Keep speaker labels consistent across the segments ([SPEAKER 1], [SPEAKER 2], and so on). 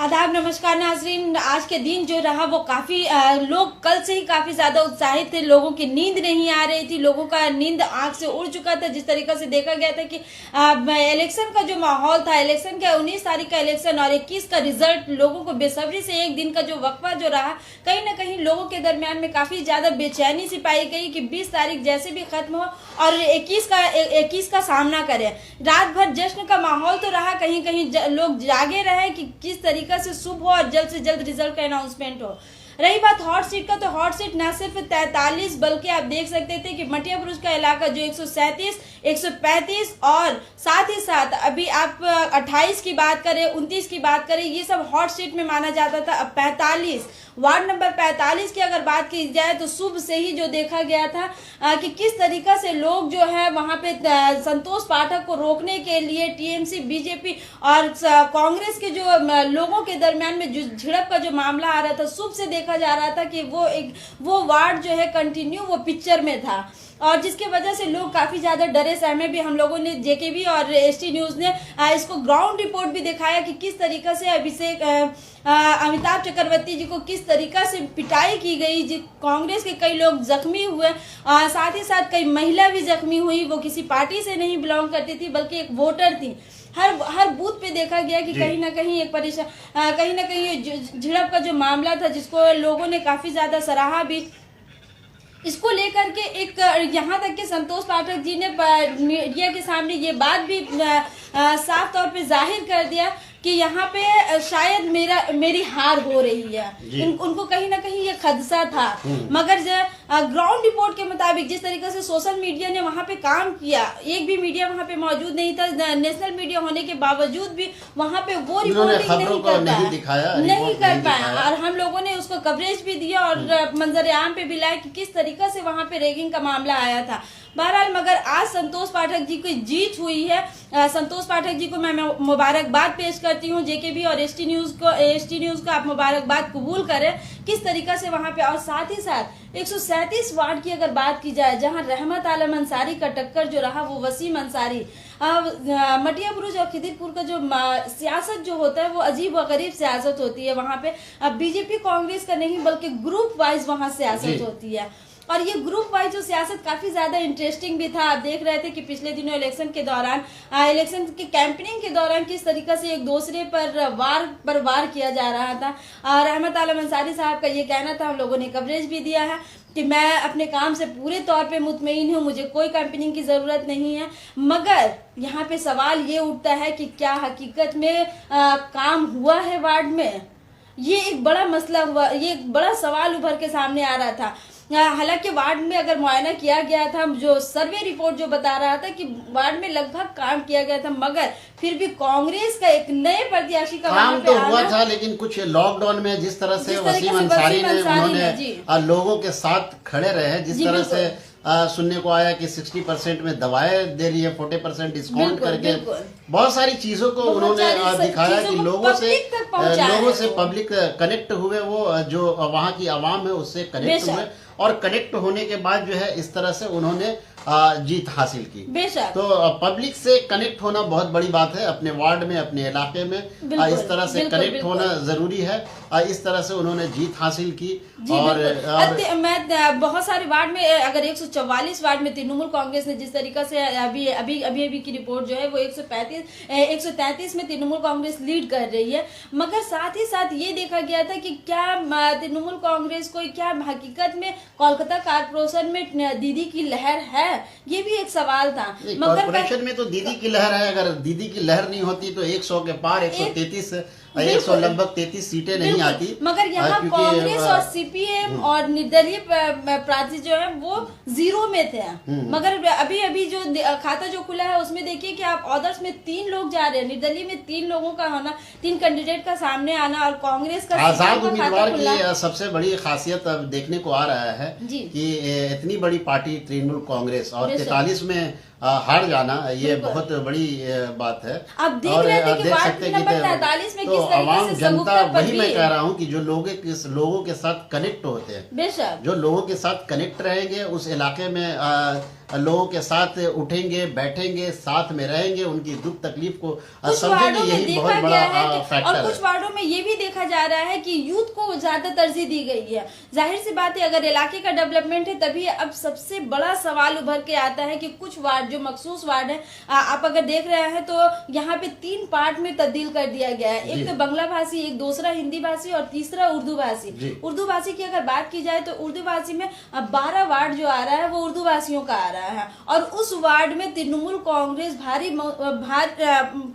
[SPEAKER 1] आदाब, नमस्कार नाजरीन। आज के दिन जो रहा वो काफ़ी लोग कल से ही काफ़ी ज़्यादा उत्साहित थे। लोगों की नींद नहीं आ रही थी, लोगों का नींद आंख से उड़ चुका था। जिस तरीके से देखा गया था कि इलेक्शन का जो माहौल था, इलेक्शन का 19 तारीख का इलेक्शन और 21 का रिजल्ट, लोगों को बेसब्री से एक दिन का जो वक्फा जो रहा, कहीं ना कहीं लोगों के दरमियान में काफ़ी ज़्यादा बेचैनी सी पाई गई कि 20 तारीख जैसे भी खत्म हो और 21 का सामना करें। रात भर जश्न का माहौल तो रहा, कहीं कहीं लोग जागे रहे कि किस तरीके से शुभ हो और जल्द से जल्द रिजल्ट का अनाउंसमेंट हो। रही बात हॉट सीट का, तो हॉट सीट न सिर्फ 43 बल्कि आप देख सकते थे कि मटिया बुरुज का इलाका जो 137, 135 और साथ ही साथ अभी आप 28 की बात करें, 29 की बात करें, ये सब हॉट सीट में माना जाता था। अब 45 वार्ड नंबर 45 की अगर बात की जाए तो सुबह से ही जो देखा गया था कि किस तरीका से लोग जो है वहां पे संतोष पाठक को रोकने के लिए टीएमसी, बीजेपी और कांग्रेस के जो लोगों के दरमियान में जो झड़प का जो मामला आ रहा था, सुबह से देखा जा रहा था कि वो वार्ड जो है कंटिन्यू वो पिक्चर में था और जिसके वजह से लोग काफी ज्यादा डरे सहमे भी। हम लोगों ने जेकेबी और एसटी न्यूज ने इसको ग्राउंड रिपोर्ट भी दिखाया कि किस तरीका से अभिषेक अमिताभ चक्रवर्ती जी को किस तरीका से पिटाई की गई। कांग्रेस के कई लोग जख्मी हुए, साथ ही साथ कई महिला भी जख्मी हुई। वो किसी पार्टी से नहीं बिलोंग करती थी बल्कि एक वोटर थी। हर बूथ पे देखा गया कि कहीं ना कहीं एक कहीं ना कहीं झड़प का जो मामला था, जिसको लोगों ने काफी ज्यादा सराहा भी। इसको लेकर के एक यहाँ तक कि संतोष पाठक जी ने मीडिया के सामने ये बात भी साफ तौर पे जाहिर कर दिया कि यहाँ पे शायद मेरी हार हो रही है। उनको कहीं ना कहीं ये खदशा था, मगर ग्राउंड रिपोर्ट के मुताबिक जिस तरीके से सोशल मीडिया ने वहाँ पे काम किया, एक भी मीडिया वहाँ पे मौजूद नहीं था। नेशनल मीडिया होने के बावजूद भी वहाँ पे वो रिपोर्टिंग नहीं कर पाया और हम लोगों ने उसको कवरेज भी दिया और मंजर आम पे भी लाया कि किस तरीके से वहाँ पे रैगिंग का मामला आया था। बहरहाल मगर आज संतोष पाठक जी की जीत हुई है। संतोष पाठक जी को मैं मुबारकबाद पेश करती हूँ। जेकेबी और एसटी न्यूज को आप मुबारकबाद कबूल करें किस तरीका से वहां पे। और साथ ही साथ 137 वार्ड की अगर बात की जाए, जहां रहमत आलम अंसारी का टक्कर जो रहा वो वसीम अंसारी। मटिया बुरुज और खिदिरपुर का जो सियासत जो होता है वो अजीब व गरीब सियासत होती है। वहां पे अब बीजेपी कांग्रेस का नहीं बल्कि ग्रुप वाइज वहां सियासत होती है और ये ग्रुप वाइज जो सियासत काफी ज्यादा इंटरेस्टिंग भी था। आप देख रहे थे कि पिछले दिनों इलेक्शन के दौरान, इलेक्शन की कैंपेनिंग के दौरान किस तरीके से एक दूसरे पर वार किया जा रहा था। रहमत आलम अंसारी साहब का ये कहना था, हम लोगों ने कवरेज भी दिया है कि मैं अपने काम से पूरे तौर पे मुतमईन हूँ, मुझे कोई कैंपेनिंग की जरूरत नहीं है। मगर यहाँ पे सवाल ये उठता है कि क्या हकीकत में काम हुआ है वार्ड में? ये एक बड़ा मसला हुआ, ये एक बड़ा सवाल उभर के सामने आ रहा था। हालांकि वार्ड में अगर मुआयना किया गया था, जो सर्वे रिपोर्ट जो बता रहा था कि वार्ड में लगभग काम किया गया था, मगर फिर भी कांग्रेस का एक नए प्रत्याशी का
[SPEAKER 2] काम तो हुआ था, लेकिन कुछ लॉकडाउन में जिस तरह से वसीम अंसारी ने उन्होंने लोगों के साथ खड़े रहे, जिस तरह से सुनने को आया कि 60% में दवाएं दे रही है, 40% डिस्काउंट करके बहुत सारी चीजों को उन्होंने दिखाया कि लोगों से पब्लिक कनेक्ट हुए, वो जो वहाँ की आवाम है उससे कनेक्ट हुए और कनेक्ट होने के बाद जो है इस तरह से उन्होंने जीत हासिल की। तो पब्लिक से कनेक्ट होना बहुत बड़ी बात है, अपने वार्ड में, अपने इलाके में इस तरह से कनेक्ट होना जरूरी है। इस तरह से उन्होंने जीत हासिल की। और
[SPEAKER 1] मैं बहुत सारे वार्ड में, अगर 144 वार्ड में तृणमूल कांग्रेस ने जिस तरीका से अभी की रिपोर्ट जो है वो 133 में तृणमूल कांग्रेस लीड कर रही है। मगर साथ ही साथ ये देखा गया था कि क्या तृणमूल कांग्रेस को क्या हकीकत में कोलकाता कारपोरेशन में दीदी की लहर है? ये भी एक सवाल था।
[SPEAKER 2] कॉर्पोरेशन में तो दीदी की लहर है। अगर दीदी की लहर नहीं होती तो 100 के पार 133 लगभग 33 सीटें नहीं आती।
[SPEAKER 1] मगर यहाँ कांग्रेस और सीपीएम और निर्दलीय प्रार्थी जो है वो 0 में थे। मगर अभी जो खाता जो खुला है उसमें देखिए कि आप ऑदर्स में 3 लोग जा रहे हैं, निर्दलीय में 3 लोगों का होना, 3 कैंडिडेट का सामने आना और कांग्रेस का
[SPEAKER 2] आजाद उम्मीदवार की सबसे बड़ी खासियत अब देखने को आ रहा है कि इतनी बड़ी पार्टी तृणमूल कांग्रेस और 43 में हार जाना, ये बहुत बड़ी बात है।
[SPEAKER 1] आप देख सकते हैं कि 43 में
[SPEAKER 2] तो आवाम जनता, वही मैं कह रहा हूँ कि जो लोगों के साथ कनेक्ट होते हैं, जो लोगों के साथ कनेक्ट रहेंगे उस इलाके में लोगों के साथ उठेंगे, बैठेंगे, साथ में रहेंगे, उनकी दुख तकलीफ को
[SPEAKER 1] कुछ
[SPEAKER 2] समझेंगे।
[SPEAKER 1] वार्डों में
[SPEAKER 2] यही
[SPEAKER 1] देखा
[SPEAKER 2] बहुत
[SPEAKER 1] गया
[SPEAKER 2] बड़ा
[SPEAKER 1] है और
[SPEAKER 2] फैक्टर
[SPEAKER 1] कुछ
[SPEAKER 2] है।
[SPEAKER 1] वार्डों में ये भी देखा जा रहा है कि यूथ को ज्यादा तरजीह दी गई है। जाहिर सी बात है, अगर इलाके का डेवलपमेंट है तभी। अब सबसे बड़ा सवाल उभर के आता है कि कुछ वार्ड जो मखसूस वार्ड है, आप अगर देख रहे हैं तो यहाँ पे 3 पार्ट में तब्दील कर दिया गया है। एक तो बांग्ला भाषी, एक दूसरा हिंदी भाषी और तीसरा उर्दू भाषी। उर्दू भाषी की अगर बात की जाए तो उर्दू भाषी में 12 वार्ड जो आ रहा है वो उर्दू भाषियों का आ रहा है, और उस वार्ड में तृणमूल कांग्रेस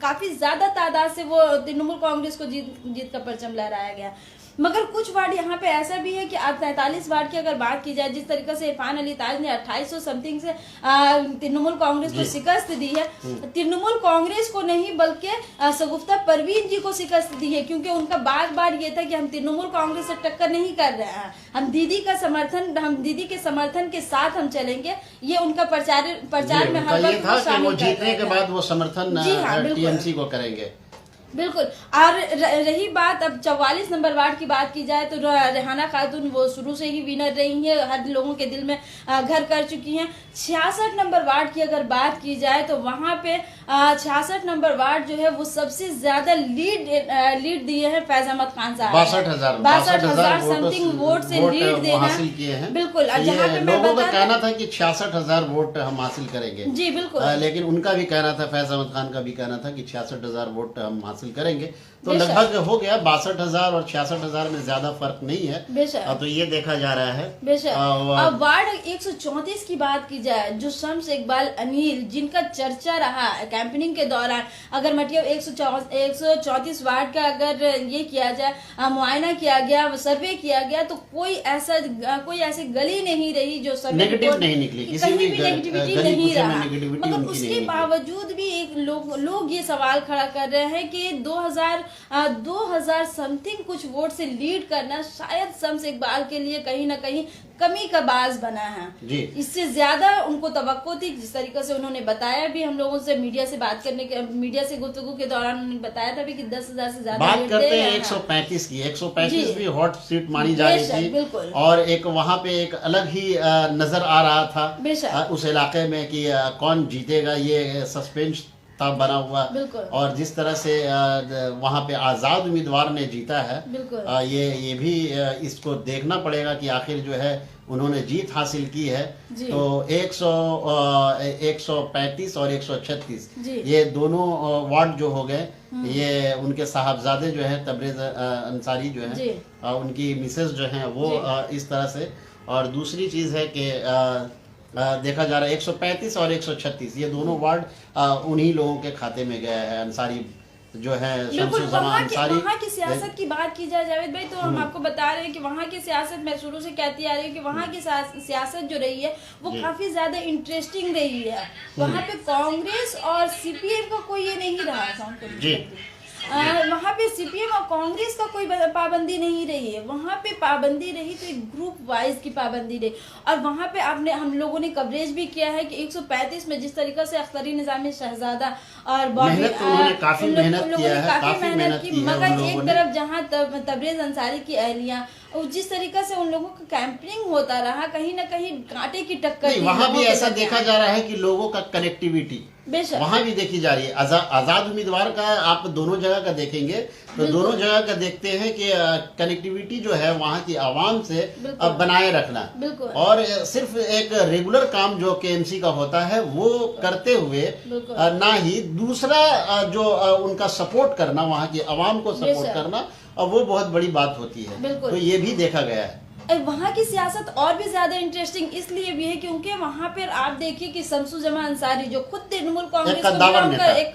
[SPEAKER 1] काफी ज्यादा तादाद से वो तृणमूल कांग्रेस को जीत का परचम लहराया गया। मगर कुछ वार्ड यहाँ पे ऐसा भी है कि आप 43 वार्ड की अगर बात की जाए, जिस तरीके से इरफान अली ताज ने 2800 समथिंग से तृणमूल कांग्रेस को शिकस्त दी है, तृणमूल कांग्रेस को नहीं बल्कि शगुफ्ता परवीन जी को शिकस्त दी है, क्योंकि उनका बार बार ये था कि हम तृणमूल कांग्रेस से टक्कर नहीं कर रहे हैं, हम दीदी के समर्थन के साथ हम चलेंगे। ये उनका प्रचार में हर वक्त
[SPEAKER 2] था कि वो जीतने के बाद वो समर्थन टीएमसी को करेंगे।
[SPEAKER 1] बिल्कुल। और रही बात अब 44 नंबर वार्ड की बात की जाए तो रेहाना खातून वो शुरू से ही विनर रही है, हर लोगों के दिल में घर कर चुकी हैं। 66 नंबर वार्ड की अगर बात की जाए तो वहां पे 66 नंबर वार्ड जो है वो सबसे ज्यादा लीड दिए हैं फैज अहमद खान साहब। 62,000 समथिंग वोट से लीड देना
[SPEAKER 2] हासिल किए हैं।
[SPEAKER 1] बिल्कुल। और जहाँ पे
[SPEAKER 2] लोगों का कहना था कि 66,000 वोट हम हासिल करेंगे।
[SPEAKER 1] जी बिल्कुल।
[SPEAKER 2] लेकिन उनका भी कहना था, फैज अहमद खान का भी कहना था कि 66,000 वोट हम हासिल करेंगे। तो लगभग हो गया 62,000 और 66,000 में ज्यादा फर्क नहीं है। तो ये देखा जा रहा है।
[SPEAKER 1] अब वार्ड 134 की बात की जाए, जो शम्स इकबाल अनिल जिनका चर्चा रहा कैंपेनिंग के दौरान, अगर मतलब 134 वार्ड का अगर ये किया जाए, मुआयना किया गया, सर्वे किया गया, तो कोई ऐसी गली नहीं रही जो
[SPEAKER 2] नेगेटिव नहीं निकली, किसी भी
[SPEAKER 1] नेगेटिविटी नहीं रहा। मगर उसके बावजूद भी एक लोग ये सवाल खड़ा कर रहे हैं कि 2000 समथिंग कुछ वोट से लीड करना शायद शम्स इकबाल के लिए कहीं ना कहीं कमी का बाज बना है। इससे ज्यादा उनको तवक्को थी, जिस तरीके से उन्होंने बताया भी हम लोगों से मीडिया से गुफ्तगू के दौरान उन्होंने बताया था भी कि 10,000 से ज्यादा
[SPEAKER 2] बात करते हैं 135 की। 135 भी हॉट सीट मानी जा रही थी, और एक वहाँ पे एक अलग ही नजर आ रहा था उस इलाके में कि कौन जीतेगा, ये सस्पेंस था बना हुआ। और जिस तरह से वहाँ पे आजाद उम्मीदवार ने जीता है, ये भी इसको देखना पड़ेगा कि आखिर जो है उन्होंने जीत हासिल की है। तो 135 और 136 ये दोनों वार्ड जो हो गए, ये उनके साहबजादे जो है तबरेज अंसारी जो है, उनकी मिसेस जो है वो इस तरह से। और दूसरी चीज है कि देखा जा रहा है 135 और 136 ये दोनों वार्ड उन्हीं लोगों के खाते में गया है। अंसारी जो है,
[SPEAKER 1] वहाँ की सियासत की बात की जाए जावेद भाई, तो हम आपको बता रहे हैं कि वहाँ की सियासत, मैं शुरू से कहती आ रही हूँ कि वहाँ की सियासत जो रही है वो काफी ज्यादा इंटरेस्टिंग रही है। वहाँ पे कांग्रेस और सीपीएम का कोई ये नहीं रहा। वहाँ पे सीपीएम और कांग्रेस का कोई पाबंदी नहीं रही है। वहाँ पे पाबंदी रही तो एक ग्रुप वाइज की पाबंदी रही। और वहाँ पे हम लोगों ने कवरेज भी किया है कि 135 में जिस तरीके से अख्तरी निजामी शहजादा और
[SPEAKER 2] काफी मेहनत की,
[SPEAKER 1] मगर एक तरफ जहाँ तबरेज अंसारी की अहलियां, जिस तरीके से उन लोगों का कैंपेनिंग होता रहा, कहीं ना कहीं कांटे की टक्कर।
[SPEAKER 2] वहाँ भी ऐसा देखा जा रहा है कि लोगों का कनेक्टिविटी वहाँ भी देखी जा रही है। आजाद उम्मीदवार का आप दोनों जगह का देखेंगे तो दोनों जगह का देखते हैं कि कनेक्टिविटी जो है वहाँ की आवाम से बनाए रखना, और सिर्फ एक रेगुलर काम जो केएमसी का होता है वो करते हुए ना ही दूसरा जो उनका सपोर्ट करना, वहाँ की आवाम को सपोर्ट करना, और वो बहुत बड़ी बात होती है। तो ये भी देखा गया है।
[SPEAKER 1] वहाँ की सियासत और भी ज्यादा इंटरेस्टिंग इसलिए भी है क्योंकि वहाँ पर आप देखिए कि शमसु जमा अंसारी जो खुद तृणमूल कांग्रेस एक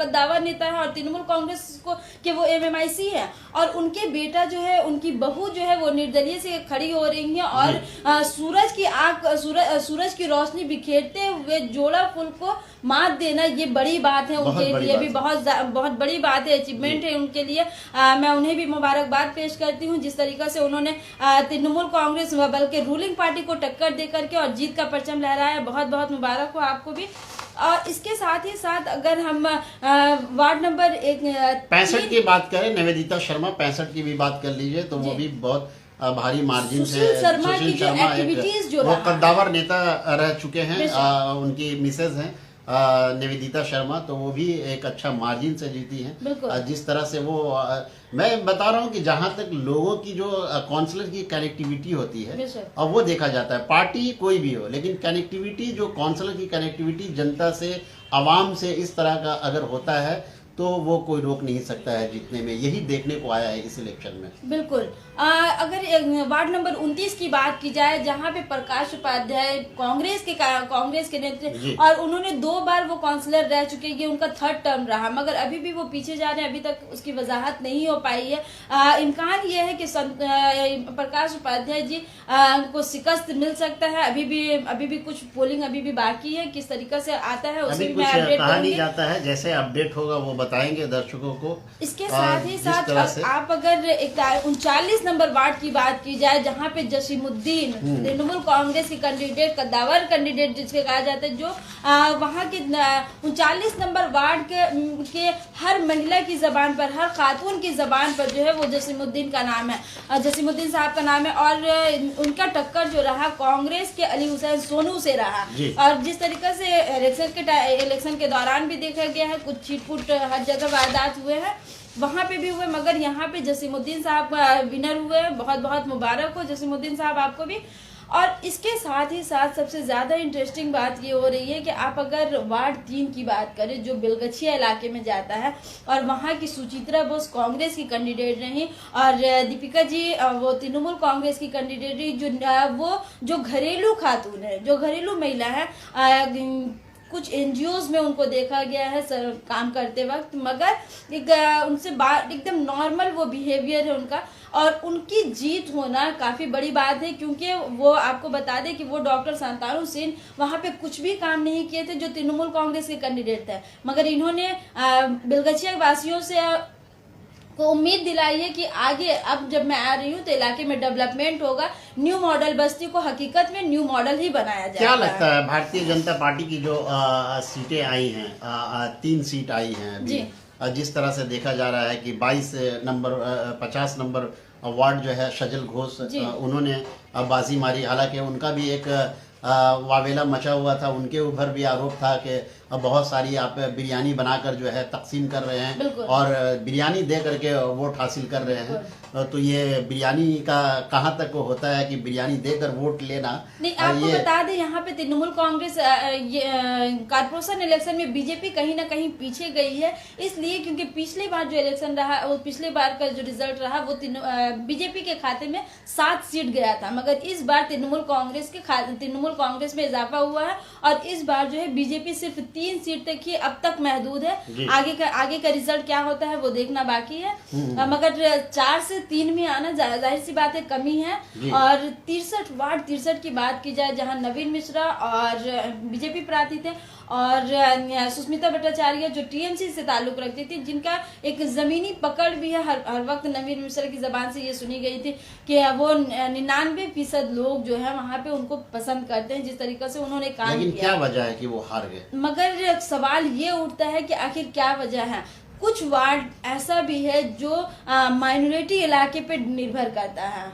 [SPEAKER 1] कद्दावर नेता है, और तृणमूल कांग्रेस को के वो MMIC है, और उनके बेटा जो है, उनकी बहू जो है वो निर्दलीय से खड़ी हो रही है, और सूरज की रोशनी बिखेरते हुए जोड़ा फूल को मात देना, ये बड़ी बात है उनके लिए भी, बहुत बड़ी बात है, अचीवमेंट है उनके लिए। मैं उन्हें भी मुबारकबाद पेश करती हूँ जिस तरीके से उन्होंने तृणमूल कांग्रेस बल्कि रूलिंग पार्टी को टक्कर दे करके और जीत का परचम लहराया। बहुत बहुत मुबारक हो आपको भी। और इसके साथ ही साथ अगर हम वार्ड नंबर 65
[SPEAKER 2] की बात करें, निवेदिता शर्मा 65 की भी बात कर लीजिए तो वो भी बहुत भारी मार्जिन से
[SPEAKER 1] सुशील शर्मा की जो
[SPEAKER 2] शर्मा
[SPEAKER 1] एक्टिविटीज जो
[SPEAKER 2] वो
[SPEAKER 1] रहा
[SPEAKER 2] कद्दावर नेता रह चुके हैं। उनकी मिसेज हैं निवेदिता शर्मा, तो वो भी एक अच्छा मार्जिन से जीती हैं। जिस तरह से वो मैं बता रहा हूँ कि जहां तक लोगों की जो काउंसलर की कनेक्टिविटी होती है और वो देखा जाता है, पार्टी कोई भी हो, लेकिन कनेक्टिविटी जो काउंसलर की कनेक्टिविटी जनता से, आवाम से इस तरह का अगर होता है तो वो कोई रोक नहीं सकता है जीतने में। यही देखने को आया है इस इलेक्शन में।
[SPEAKER 1] बिल्कुल। अगर वार्ड नंबर 29 की बात की जाए, जहां पे प्रकाश उपाध्याय कांग्रेस के नेता, और उन्होंने 2 बार वो काउंसलर रह चुके हैं, उनका 3rd टर्म रहा, मगर अभी भी वो पीछे जा रहे हैं, अभी तक उसकी वजाहत नहीं हो पाई है। इम्कान ये है कि प्रकाश उपाध्याय जी को शिकस्त मिल सकता है। अभी भी कुछ पोलिंग अभी भी बाकी है, किस तरीके से आता है
[SPEAKER 2] अभी कुछ कहा नहीं जाता है, जैसे अपडेट होगा वो बताएंगे दर्शकों को।
[SPEAKER 1] इसके साथ ही साथ आप अगर 39 नंबर वार्ड की बात की जाए, जहां पे जसीमुद्दीन तृणमूल कांग्रेस की कैंडिडेट, कद्दावर कैंडिडेट जिसके कहा जाता है, जो वहां के 39 नंबर वार्ड के हर महिला की जबान पर, हर खातून की जबान पर जो है वो जसीमुद्दीन का नाम है, जसीमुद्दीन साहब का नाम है। और उनका टक्कर जो रहा कांग्रेस के अली हुसैन सोनू से रहा। और जिस तरीके से इलेक्शन के दौरान भी देखा गया है, कुछ छिटपुट हर जगह वारदात हुए हैं, वहां पे भी हुए, मगर यहाँ पे जसीमुद्दीन साहब विनर हुए। बहुत बहुत मुबारक हो जसीमुद्दीन साहब आपको भी। और इसके साथ ही साथ सबसे ज्यादा इंटरेस्टिंग बात ये हो रही है कि आप अगर वार्ड 3 की बात करें, जो बिलगछिया इलाके में जाता है, और वहां की सुचित्रा बोस कांग्रेस की कैंडिडेट रही, और दीपिका जी वो तृणमूल कांग्रेस की कैंडिडेट रही। जो घरेलू खातून है, जो घरेलू महिला है, कुछ एनजीओज में उनको देखा गया है काम करते वक्त, मगर उनसे एकदम नॉर्मल वो बिहेवियर है उनका, और उनकी जीत होना काफी बड़ी बात है। क्योंकि वो आपको बता दें कि वो डॉक्टर शांतानु सेन वहां पे कुछ भी काम नहीं किए थे, जो तृणमूल कांग्रेस के कैंडिडेट थे, मगर इन्होंने बिलगछिया वासियों से को उम्मीद दिलाई है कि आगे, अब जब मैं आ रही हूँ तो इलाके में डेवलपमेंट होगा, न्यू मॉडल बस्ती को हकीकत में न्यू मॉडल ही बनाया जाएगा।
[SPEAKER 2] क्या लगता है भारतीय जनता पार्टी की जो सीटें आई हैं, 3 सीट आई हैं अभी, जिस तरह से देखा जा रहा है कि 50 नंबर वार्ड जो है शजल घोष उन्होंने बाजी मारी, हालांकि उनका भी एक वावेला मचा हुआ था, उनके ऊपर भी आरोप था कि बहुत सारी आप बिरयानी बनाकर जो है तकसीम कर रहे हैं और बिरयानी दे करके वोट हासिल कर रहे हैं। तो ये बिरयानी का कहाँ तक होता है कि बिरयानी देकर वोट लेना?
[SPEAKER 1] नहीं, आपको बता दें यहाँ पे तृणमूल कांग्रेस कारपोरेशन इलेक्शन में बीजेपी कहीं ना कहीं पीछे गई है, इसलिए क्योंकि पिछली बार जो इलेक्शन रहा, वो पिछले बार का जो रिजल्ट रहा वो बीजेपी के खाते में 7 सीट गया था, मगर इस बार तृणमूल कांग्रेस में इजाफा हुआ है, और इस बार जो है बीजेपी सिर्फ 3 सीट तक ही अब तक महदूद है। आगे का रिजल्ट क्या होता है वो देखना बाकी है, मगर 4 से 3 में आना जाहिर सी बात है कमी है। और 63 की बात की जाए, जहां नवीन मिश्रा और बीजेपी प्रार्थी थे, और सुष्मिता भट्टाचार्य जो टीएमसी से ताल्लुक रखती थी, जिनका एक जमीनी पकड़ भी है, हर वक्त नवीन मिश्रा की जबान से ये सुनी गई थी कि वो 99% लोग जो है वहां पे उनको पसंद करते हैं, जिस तरीके से उन्होंने काम किया।
[SPEAKER 2] क्या वजह है कि वो हार गए?
[SPEAKER 1] मगर सवाल ये उठता है कि आखिर क्या वजह है। कुछ वार्ड ऐसा भी है जो माइनॉरिटी इलाके पे निर्भर करता है,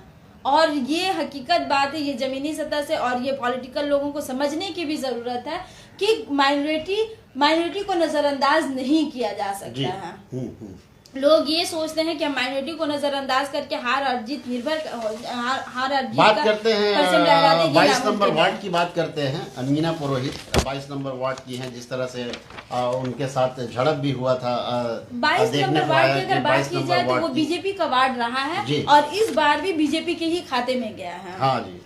[SPEAKER 1] और ये हकीकत बात है, ये जमीनी सतह से, और ये पॉलिटिकल लोगों को समझने की भी जरूरत है कि माइनॉरिटी को नजरअंदाज नहीं किया जा सकता है। लोग ये सोचते हैं कि हम माइनॉरिटी को नजरअंदाज करके हार और जीत
[SPEAKER 2] बात करते हैं। 22 नंबर वार्ड की बात करते हैं। मीना पुरोहित 22 नंबर वार्ड की हैं, जिस तरह से उनके साथ झड़प भी हुआ था।
[SPEAKER 1] 22 नंबर वार्ड की अगर बात की जाए तो वो बीजेपी का वार्ड रहा है, और इस बार भी बीजेपी के ही खाते में गया है।
[SPEAKER 2] हाँ जी,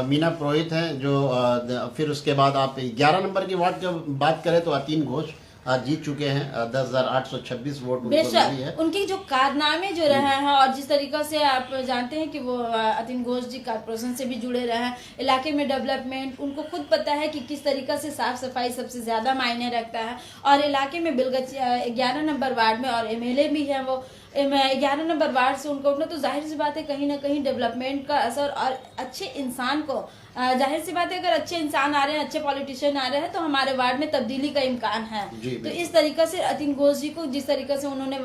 [SPEAKER 2] मीना पुरोहित हैं जो फिर उसके बाद आप 11 नंबर की वार्ड की बात करें तो अतीन घोष जीत चुके हैं। 10,826 वोट उनको मिली है।
[SPEAKER 1] उनके जो कारनामे जो रहे हैं, और जिस तरीके से आप जानते हैं कि वो अतीन घोष जी कारपोरेशन से भी जुड़े रहे हैं, इलाके में डेवलपमेंट, उनको खुद पता है कि किस तरीके से साफ सफाई सबसे ज्यादा मायने रखता है, और इलाके में बिलगछिया 11 नंबर वार्ड में और एमएलए भी है वो, 11 नंबर वार्ड से उनका उठना, तो जाहिर सी बात है कहीं ना कहीं डेवलपमेंट का असर, और अच्छे इंसान को, जाहिर सी बात है अगर अच्छे इंसान आ रहे हैं, अच्छे पॉलिटिशियन आ रहे हैं, तो हमारे वार्ड में तब्दीली का इम्कान है। तो इस तरीके से अतीन घोष जी को जिस तरीके से उन्होंने,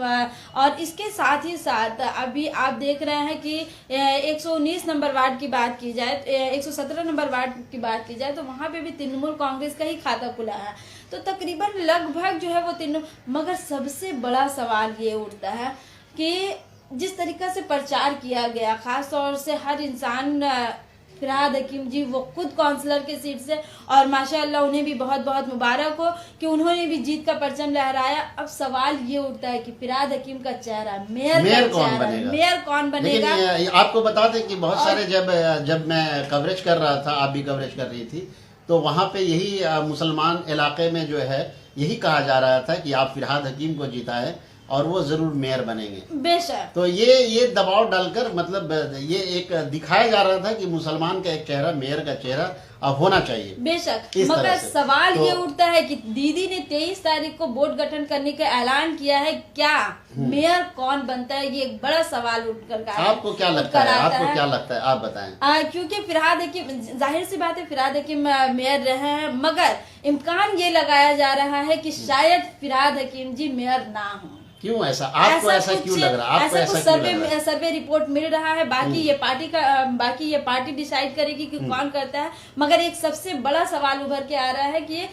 [SPEAKER 1] और इसके साथ ही साथ अभी आप देख रहे हैं कि 119 नंबर वार्ड की बात की जाए, 117 नंबर वार्ड की बात की जाए, तो वहां पे भी तृणमूल कांग्रेस का ही खाता खुला है। तो तकरीबन लगभग जो है वो मगर सबसे बड़ा सवाल ये उठता है कि जिस तरीके से प्रचार किया गया, खास तौर से हर इंसान, फिरहाद हकीम जी वो खुद काउंसलर के सीट से, और माशाअल्लाह उन्हें भी बहुत बहुत मुबारक हो कि उन्होंने भी जीत का परचम लहराया। अब सवाल ये उठता है कि फिरहाद हकीम का चेहरा, मेयर कौन बनेगा?
[SPEAKER 2] आपको बता दें कि बहुत सारे जब मैं कवरेज कर रहा था, आप भी कवरेज कर रही थी, तो वहां पे यही मुसलमान इलाके में जो है यही कहा जा रहा था कि आप फिरहाद हकीम को जीता है और वो जरूर मेयर बनेंगे।
[SPEAKER 1] बेशक।
[SPEAKER 2] तो ये दबाव डालकर, मतलब ये एक दिखाया जा रहा था कि मुसलमान का एक चेहरा, मेयर का चेहरा अब होना चाहिए।
[SPEAKER 1] बेशक, मगर सवाल ये उठता है कि दीदी ने 23 तारीख को बोर्ड गठन करने का ऐलान किया है, क्या मेयर कौन बनता है? ये एक बड़ा सवाल उठकर
[SPEAKER 2] आपको क्या लगता है? आप बताएं।
[SPEAKER 1] क्योंकि फिरहाद हकीम, जाहिर सी बात है फिरहाद हकीम मेयर रहे हैं, मगर इम्कान ये लगाया जा रहा है कि शायद फिरहाद हकीम जी मेयर ना हो।
[SPEAKER 2] क्यों ऐसा? आपको ऐसा क्यों लग रहा है?
[SPEAKER 1] आपको सर्वे रिपोर्ट मिल रहा है, बाकी ये पार्टी डिसाइड करेगी कि कौन करता है। मगर एक सबसे बड़ा सवाल उभर के आ रहा है कि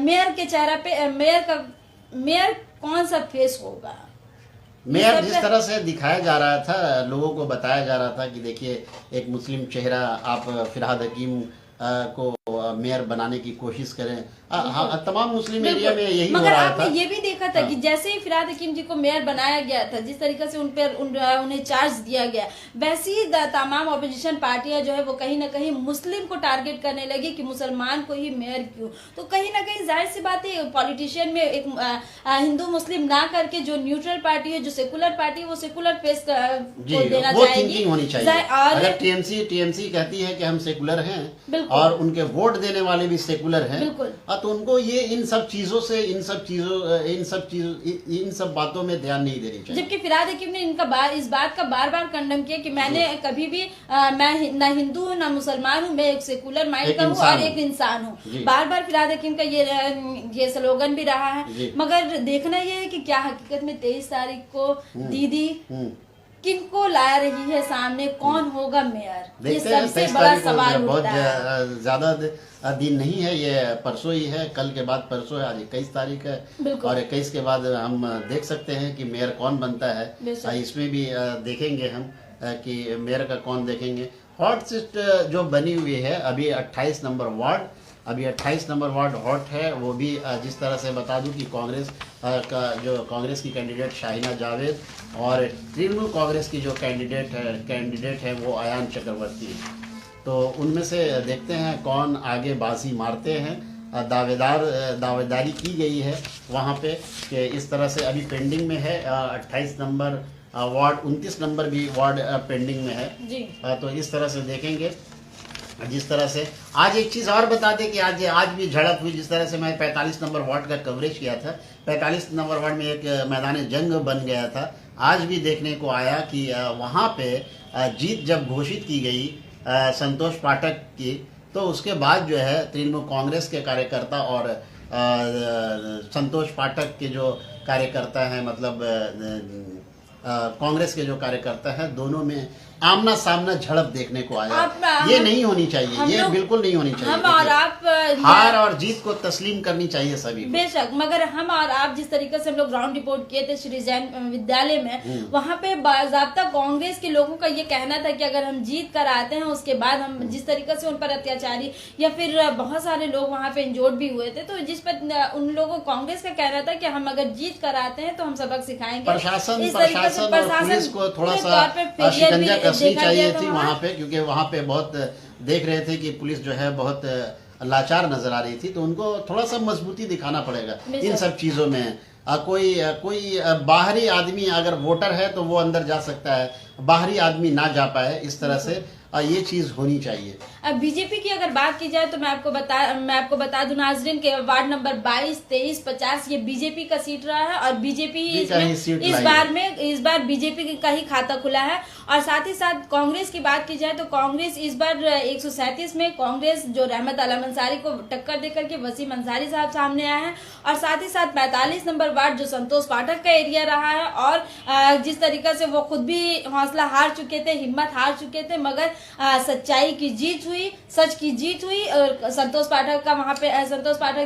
[SPEAKER 1] मेयर के चेहरा पे मेयर कौन सा फेस होगा?
[SPEAKER 2] मेयर जिस तरह से दिखाया जा रहा था, लोगों को बताया जा रहा था कि देखिए एक मुस्लिम चेहरा, आप फिरहाद हकीम को मेयर बनाने की कोशिश करें। तमाम मुस्लिम एरिया में यही हो रहा था।
[SPEAKER 1] मगर आपने ये भी देखा था कि जैसे ही फिरहाद हकीम जी को मेयर बनाया गया था, जिस तरीके से उन्हें चार्ज दिया गया, वैसे ही तमाम ऑपोजिशन पार्टियां जो है वो कहीं ना कहीं मुस्लिम को टारगेट करने लगी कि मुसलमान को ही मेयर क्यों। तो कहीं ना कहीं जाहिर सी बात है पॉलिटिशियन में एक हिंदू मुस्लिम ना करके जो न्यूट्रल पार्टी है, जो सेकुलर पार्टी है, वो सेकुलर फेस को देना चाहेगी।
[SPEAKER 2] होनी चाहिए। अगर टीएमसी कहती है कि हम सेकुलर हैं और उनके वोट देने वाले भी सेकुलर हैं, तो उनको ये इन सब बातों में ध्यान नहीं देनी चाहिए।
[SPEAKER 1] जबकि फिरहाद हकीम ने इस बात का बार बार खंडन किया कि मैंने कभी भी मैं ना हिंदू हूँ ना मुसलमान हूँ, मैं एक सेकुलर माइंड का हूँ और एक इंसान हूँ। बार बार फिरहाद हकीम का ये स्लोगन भी रहा है। मगर देखना ये है कि क्या हकीकत में 23 तारीख को दीदी किनको ला रही है सामने, कौन होगा मेयर? ये सबसे बड़ा सवाल उठता है।
[SPEAKER 2] बहुत ज्यादा दिन नहीं है, ये परसों ही है, कल के बाद परसों है, आज 21 तारीख है, और 21 के बाद हम देख सकते हैं कि मेयर कौन बनता है। इसमें भी देखेंगे हम कि मेयर का कौन देखेंगे। हॉट सीट जो बनी हुई है अभी 28 नंबर वार्ड, अभी 28 नंबर वार्ड हॉट है। वो भी जिस तरह से बता दूं कि कांग्रेस की कैंडिडेट शाहिना जावेद और तृणमूल कांग्रेस की जो कैंडिडेट है वो आयान चक्रवर्ती है। तो उनमें से देखते हैं कौन आगे बाजी मारते हैं। दावेदारी की गई है वहाँ पे कि इस तरह से अभी पेंडिंग में है 28 नंबर वार्ड, 29 नंबर भी वार्ड पेंडिंग में है जी। तो इस तरह से देखेंगे। जिस तरह से आज एक चीज़ और बता दें कि आज भी झड़प हुई। जिस तरह से मैं 45 नंबर वार्ड का कवरेज किया था, 45 नंबर वार्ड में एक मैदान जंग बन गया था। आज भी देखने को आया कि वहाँ पे जीत जब घोषित की गई संतोष पाठक की, तो उसके बाद जो है तृणमूल कांग्रेस के कार्यकर्ता और संतोष पाठक के जो कार्यकर्ता हैं, मतलब कांग्रेस के जो कार्यकर्ता हैं, दोनों में आमना सामना झड़प देखने को आया। ये नहीं होनी चाहिए, ये बिल्कुल नहीं होनी चाहिए।
[SPEAKER 1] हम और आप
[SPEAKER 2] हार और जीत को तस्लीम करनी चाहिए सभी को।
[SPEAKER 1] बेशक, मगर हम और आप जिस तरीके से हम लोग ग्राउंड रिपोर्ट किए थे श्री जैन विद्यालय में, वहाँ पे बाज़ाब्ता कांग्रेस के लोगों का ये कहना था कि अगर हम जीत कर आते हैं उसके बाद हम जिस तरीके से उन पर अत्याचारी या फिर बहुत सारे लोग वहाँ पे इंजोर्ड भी हुए थे, तो जिस पर उन लोगों कांग्रेस का कहना था कि हम अगर जीत कर आते हैं तो हम सबक सिखाएंगे।
[SPEAKER 2] प्रशासन और पुलिस को थोड़ा सा शिकंजा कसनी चाहिए थी वहाँ पे, क्योंकि वहाँ पे बहुत देख रहे थे कि पुलिस जो है बहुत लाचार नजर आ रही थी। तो उनको थोड़ा सा मजबूती दिखाना पड़ेगा इन सब चीजों में। कोई बाहरी आदमी अगर वोटर है तो वो अंदर जा सकता है, बाहरी आदमी ना जा पाए, इस तरह से ये चीज होनी चाहिए।
[SPEAKER 1] अब बीजेपी की अगर बात की जाए तो मैं आपको बता दूं नाजरीन के वार्ड नंबर 22, 23, 50 ये बीजेपी का सीट रहा है और बीजेपी इस बार बीजेपी का ही खाता खुला है। और साथ ही साथ कांग्रेस की बात की जाए तो कांग्रेस इस बार 137 में कांग्रेस जो रहमत आलम अंसारी को टक्कर देकर के वसीम अंसारी साहब सामने आए हैं। और साथ ही साथ 45 नंबर वार्ड जो संतोष पाठक का एरिया रहा है और जिस तरीके से वो खुद भी हौसला हार चुके थे, हिम्मत हार चुके थे, मगर सच्चाई की जीत हुई, सच की जीत हुई और संतोष पाठक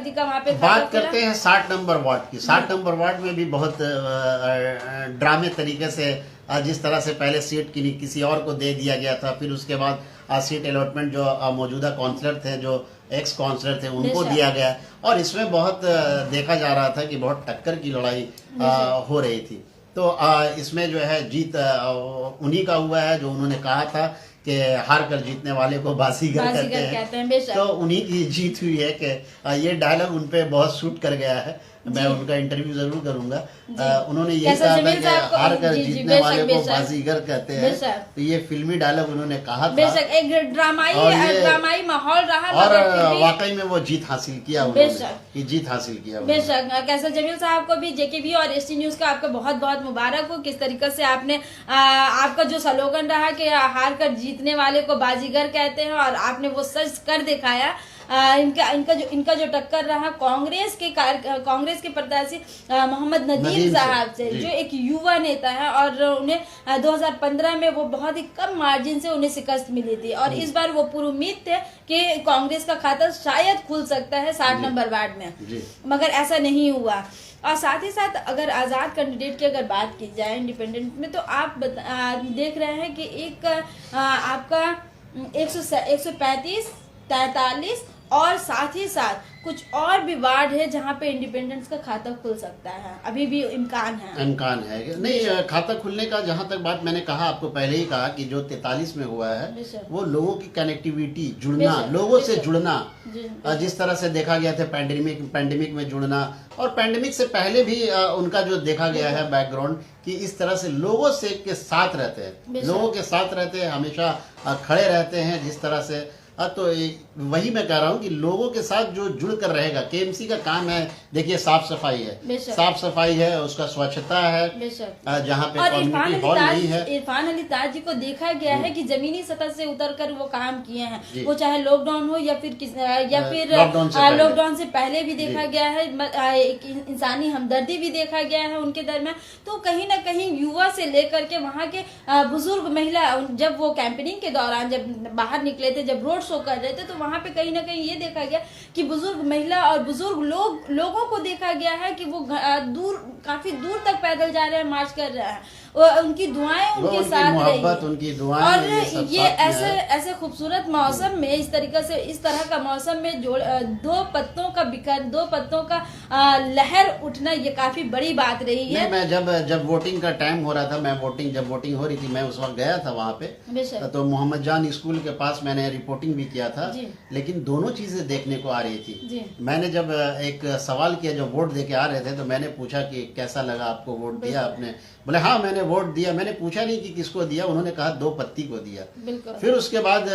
[SPEAKER 1] जी का वहाँ पे
[SPEAKER 2] बात करते हैं 60 नंबर वार्ड की। 60 नंबर वार्ड में भी बहुत ड्रामे तरीके से जिस तरह से पहले सीट किसी और को दे दिया गया था, फिर उसके बाद सीट अलॉटमेंट जो मौजूदा काउंसलर थे, जो एक्स काउंसलर थे, उनको दिया गया। और इसमें बहुत देखा जा रहा था कि बहुत टक्कर की लड़ाई हो रही थी। तो इसमें जो है जीत उन्हीं का हुआ है जो उन्होंने कहा था कि हार कर जीतने वाले को बाजीगर कहते हैं। तो उन्हीं की जीत हुई है कि ये डायलॉग उन पे बहुत सूट कर गया है। मैं उनका इंटरव्यू जरूर करूंगा। उन्होंने यही कहा था कि हार कर जीतने वाले को बाजीगर कहते हैं। तो ये फिल्मी डायलॉग उन्होंने कहा था।
[SPEAKER 1] बेशक एक ड्रामाई माहौल रहा
[SPEAKER 2] और वाकई में वो जीत हासिल किया उन्होंने, जीत हासिल किया।
[SPEAKER 1] बेशक कैसर जमील साहब को भी जेकेबी और एसटी न्यूज का आपको बहुत बहुत मुबारक हो। किस तरीके से आपने आपका जो स्लोगन रहा कि हार कर जीतने वाले को बाजीगर कहते हैं और आपने वो सच कर दिखाया। इनका जो टक्कर रहा कांग्रेस के प्रत्याशी मोहम्मद नदीम साहब से, जो एक युवा नेता है और उन्हें 2015 में वो बहुत ही कम मार्जिन से उन्हें शिकस्त मिली थी। और इस बार वो पूरी उम्मीद थे कि कांग्रेस का खाता शायद खुल सकता है 60 नंबर वार्ड में, मगर ऐसा नहीं हुआ। और साथ ही साथ अगर आजाद कैंडिडेट की अगर बात की जाए इंडिपेंडेंट में, तो आप देख रहे हैं कि एक आपका 135, 43 और साथ ही साथ कुछ और भी वार्ड है जहां पे इंडिपेंडेंस का खाता खुल सकता है। अभी भी इम्कान है
[SPEAKER 2] नहीं खाता खुलने का। जहां तक बात मैंने कहा, आपको पहले ही कहा कि जो 43 में हुआ है वो लोगों की कनेक्टिविटी, जुड़ना, लोगों से जुड़ना, जिस तरह से देखा गया था पैंडेमिक में जुड़ना, और पैंडेमिक से पहले भी उनका जो देखा गया है बैकग्राउंड कि इस तरह से लोगों से के साथ रहते हैं, लोगों के साथ रहते हैं, हमेशा खड़े रहते हैं जिस तरह से। तो वही मैं कह रहा हूँ कि लोगों के साथ जो जुड़ कर रहेगा। केएमसी का काम है, देखिए साफ सफाई है, उसका स्वच्छता है, जहाँ पे कम्युनिटी हॉल नहीं है।
[SPEAKER 1] इरफान अली ताज जी को देखा गया है कि जमीनी सतह से उतर कर वो काम किए हैं, वो चाहे लॉकडाउन हो या फिर लॉकडाउन से पहले भी देखा गया है। एक इंसानी हमदर्दी भी देखा गया है उनके दरमियान। तो कहीं ना कहीं युवा से लेकर के वहाँ के बुजुर्ग महिला, जब वो कैंपेनिंग के दौरान जब बाहर निकले थे, जब रोड शो कर रहे थे, तो वहां पे कहीं ना कहीं ये देखा गया कि बुजुर्ग महिला और बुजुर्ग लोगों को देखा गया है कि वो काफी दूर तक पैदल जा रहे हैं, मार्च कर रहे हैं। उनकी दुआएं उनके साथ रही,
[SPEAKER 2] उनकी दुआएं,
[SPEAKER 1] और ये ऐसे खूबसूरत मौसम में, इस तरह का मौसम में दो पत्तों का लहर उठना, ये काफी बड़ी बात रही है।
[SPEAKER 2] मैं जब वोटिंग का टाइम हो रहा था, जब वोटिंग हो रही थी, मैं उस वक्त गया था वहाँ पे। तो मोहम्मद जान स्कूल के पास मैंने रिपोर्टिंग भी किया था, लेकिन दोनों चीजें देखने को आ रही थी। मैंने जब एक सवाल किया, जब वोट देके आ रहे थे, तो मैंने पूछा कि कैसा लगा आपको, वोट दिया आपने? बोले हाँ मैंने वोट दिया। मैंने पूछा नहीं कि किसको दिया, उन्होंने कहा 2 पत्ती को दिया। फिर उसके बाद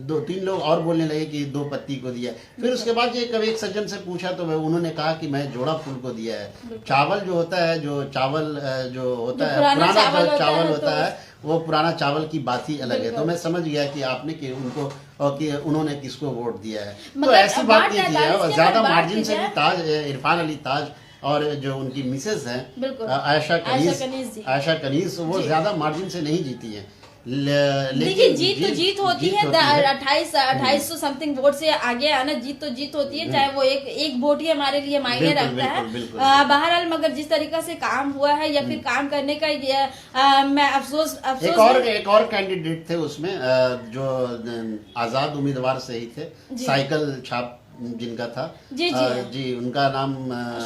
[SPEAKER 2] 2-3 लोग और बोलने लगे कि 2 पत्ती को दिया। फिर उसके बाद ये कभी एक सज्जन से पूछा तो उन्होंने कहा कि मैं जोड़ा फूल को दिया है। चावल जो होता है, पुराना चावल होता है, वो पुराना चावल की बात ही अलग है। तो मैं समझ गया कि आपने कि उनको और कि उन्होंने किसको वोट दिया है। तो ऐसी बात नहीं थी, ज्यादा मार्जिन से भी इरफान अली ताज और जो उनकी मिसेज हैं आयशा कनीज, वो ज्यादा मार्जिन से नहीं जीती है।
[SPEAKER 1] देखिए जीत होती है 2800 समथिंग वोट से आगे आना, जीत होती है, चाहे वो एक वोट ही हमारे लिए मायने रखता है। बहरहाल मगर जिस तरीका से काम हुआ है या फिर काम करने का मैं अफसोस
[SPEAKER 2] एक और कैंडिडेट थे उसमें जो आजाद उम्मीदवार से ही थे, साइकिल छाप जिनका था,
[SPEAKER 1] जी जी
[SPEAKER 2] जी उनका नाम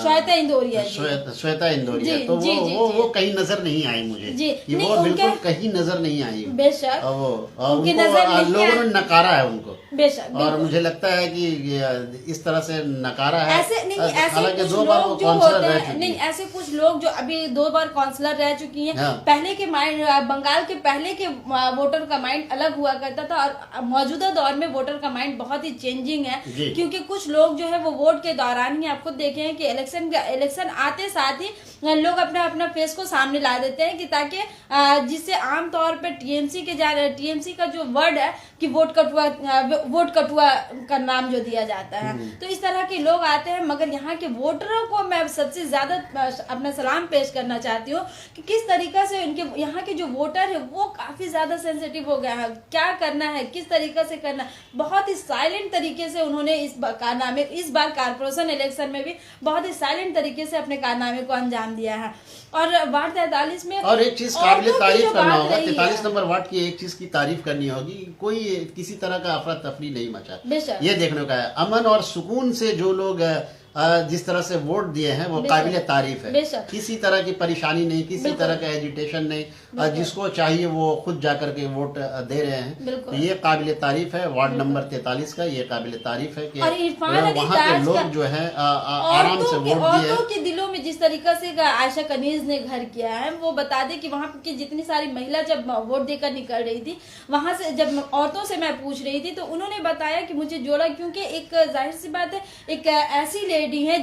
[SPEAKER 1] श्वेता इंदौरिया जी।
[SPEAKER 2] श्वेता इंदौरिया,
[SPEAKER 1] जी,
[SPEAKER 2] तो
[SPEAKER 1] जी, जी,
[SPEAKER 2] वो कहीं नजर नहीं आई मुझे
[SPEAKER 1] जी,
[SPEAKER 2] कि
[SPEAKER 1] नहीं,
[SPEAKER 2] वो बिल्कुल
[SPEAKER 1] उनके-
[SPEAKER 2] कहीं नजर नहीं आई।
[SPEAKER 1] बेशक
[SPEAKER 2] वो
[SPEAKER 1] उनकी
[SPEAKER 2] उनको
[SPEAKER 1] नजर नहीं
[SPEAKER 2] लोगों
[SPEAKER 1] आई।
[SPEAKER 2] ने नकारा है उनको,
[SPEAKER 1] बेशक
[SPEAKER 2] और
[SPEAKER 1] बिल्कुल।
[SPEAKER 2] मुझे लगता है कि इस तरह से नकारा है।
[SPEAKER 1] ऐसे नहीं, ऐसे
[SPEAKER 2] हालांकि
[SPEAKER 1] कुछ
[SPEAKER 2] 2 बार वो
[SPEAKER 1] लोग जो
[SPEAKER 2] काउंसलर
[SPEAKER 1] होते
[SPEAKER 2] रह
[SPEAKER 1] हैं,
[SPEAKER 2] चुकी
[SPEAKER 1] नहीं
[SPEAKER 2] है।
[SPEAKER 1] ऐसे कुछ लोग जो अभी 2 बार काउंसलर रह चुकी हैं।
[SPEAKER 2] हाँ।
[SPEAKER 1] पहले के माइंड, बंगाल के पहले के वोटर का माइंड अलग हुआ करता था, और मौजूदा दौर में वोटर का माइंड बहुत ही चेंजिंग है।
[SPEAKER 2] जी।
[SPEAKER 1] क्योंकि कुछ लोग जो है वो वोट के दौरान ही, आप खुद देखे हैं कि इलेक्शन आते साथ ही लोग अपना अपना फेस को सामने ला देते हैं, कि ताकि जिससे आमतौर पर टीएमसी का जो वर्ड है कि वोट कटुआ का नाम जो दिया जाता है, तो इस तरह के लोग आते हैं। मगर यहाँ के वोटरों को मैं सबसे ज्यादा अपना सलाम पेश करना चाहती हूँ कि किस तरीका से इनके यहाँ के जो वोटर है वो काफी ज्यादा सेंसिटिव हो गया है, क्या करना है, किस तरीका से करना है। बहुत ही साइलेंट तरीके से उन्होंने इस बार कारपोरेशन इलेक्शन में भी बहुत ही साइलेंट तरीके से अपने कारनामे को अंजाम दिया है। और वार्ड 43 में
[SPEAKER 2] और एक चीज काबिल तारीफ करना होगा,
[SPEAKER 1] रही है।
[SPEAKER 2] 43 नंबर वार्ड की एक चीज की तारीफ करनी होगी, कोई किसी तरह का अफरा तफरी नहीं मचा।
[SPEAKER 1] बेशक।
[SPEAKER 2] ये देखने का है, अमन और सुकून से जो लोग जिस तरह से वोट दिए हैं वो काबिल तारीफ है।
[SPEAKER 1] बेशक।
[SPEAKER 2] किसी तरह की परेशानी नहीं, किसी तरह का एजिटेशन नहीं, जिसको चाहिए वो खुद जाकर के वोट दे रहे हैं। तो ये काबिल तारीफ है। वार्ड नंबर 43 का ये काबिल तारीफ है कि वहाँ के लोग जो है आराम से वोट दिए।
[SPEAKER 1] औरतों के दिलों में जिस तरीका से आयशा कनीज ने घर किया है, वो बता दे कि वहाँ की जितनी सारी महिला जब वोट देकर निकल रही थी, वहां से जब औरतों से मैं पूछ रही थी तो उन्होंने बताया कि मुझे जोड़ा, क्योंकि एक जाहिर सी बात है, एक ऐसी लेडी है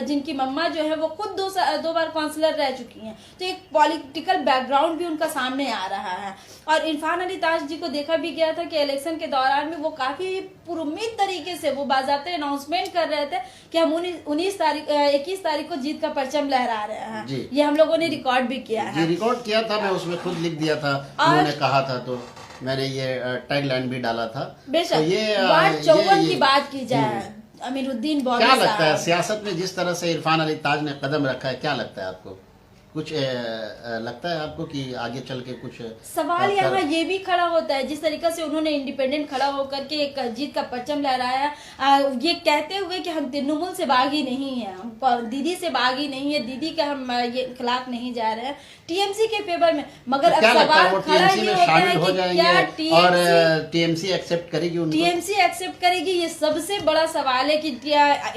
[SPEAKER 1] जिनकी मम्मा जो है वो खुद 2 बार काउंसलर रह चुकी हैं, तो एक पॉलिटिकल बैकग्राउंड भी उनका सामने आ रहा है। और इरफान अली ताज जी को देखा भी गया था कि इलेक्शन के दौरान में वो काफी पुरुमीद तरीके से वो बाज़ाब्ते अनाउंसमेंट कर रहे थे कि हम 21 तारीख को जीत का परचम लहरा रहे हैं। ये हम लोगों ने रिकॉर्ड भी किया है।
[SPEAKER 2] रिकॉर्ड किया था, मैं उसमें खुद लिख दिया था, उन्होंने कहा था, तो मैंने ये टैग लाइन भी डाला था।
[SPEAKER 1] बेशक।
[SPEAKER 2] तो ये
[SPEAKER 1] वार्ड 54 की बात की जाए, अमीरुद्दीन बॉबी
[SPEAKER 2] क्या लगता है सियासत में जिस तरह से इरफान अली ताज ने कदम रखा है, क्या लगता है आपको? कुछ लगता है आपको कि आगे चल के कुछ
[SPEAKER 1] सवाल यहाँ ये भी खड़ा होता है, जिस तरीका से उन्होंने इंडिपेंडेंट खड़ा होकर के एक जीत का परचम लहराया, ये कहते हुए कि हम तृणमूल से बागी नहीं है, हम दीदी से बागी नहीं है, दीदी के हम ये खिलाफ नहीं जा रहे हैं, टीएमसी के फेवर में। मगर अब सवाल खड़ा ये होता है कि क्या
[SPEAKER 2] टीएमसी एक्सेप्ट करेगी उनको?
[SPEAKER 1] टीएमसी एक्सेप्ट करेगी, ये सबसे बड़ा सवाल है कि